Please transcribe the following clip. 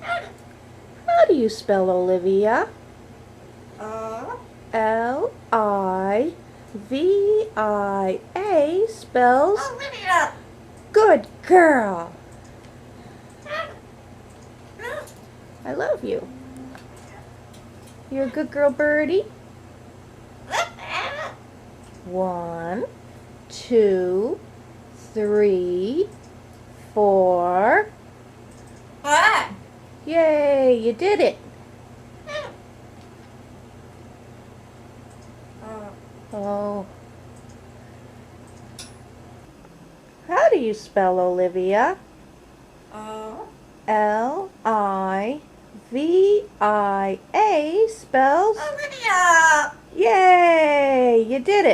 How do you spell Olivia? L-I-V-I-A spells Olivia. good girl. I love you. You're a good girl, Birdie. 1, 2, 3, 4. What? Yay, you did it. Oh. How do you spell Olivia? L-I-V-I-A spells Olivia. yay, you did it.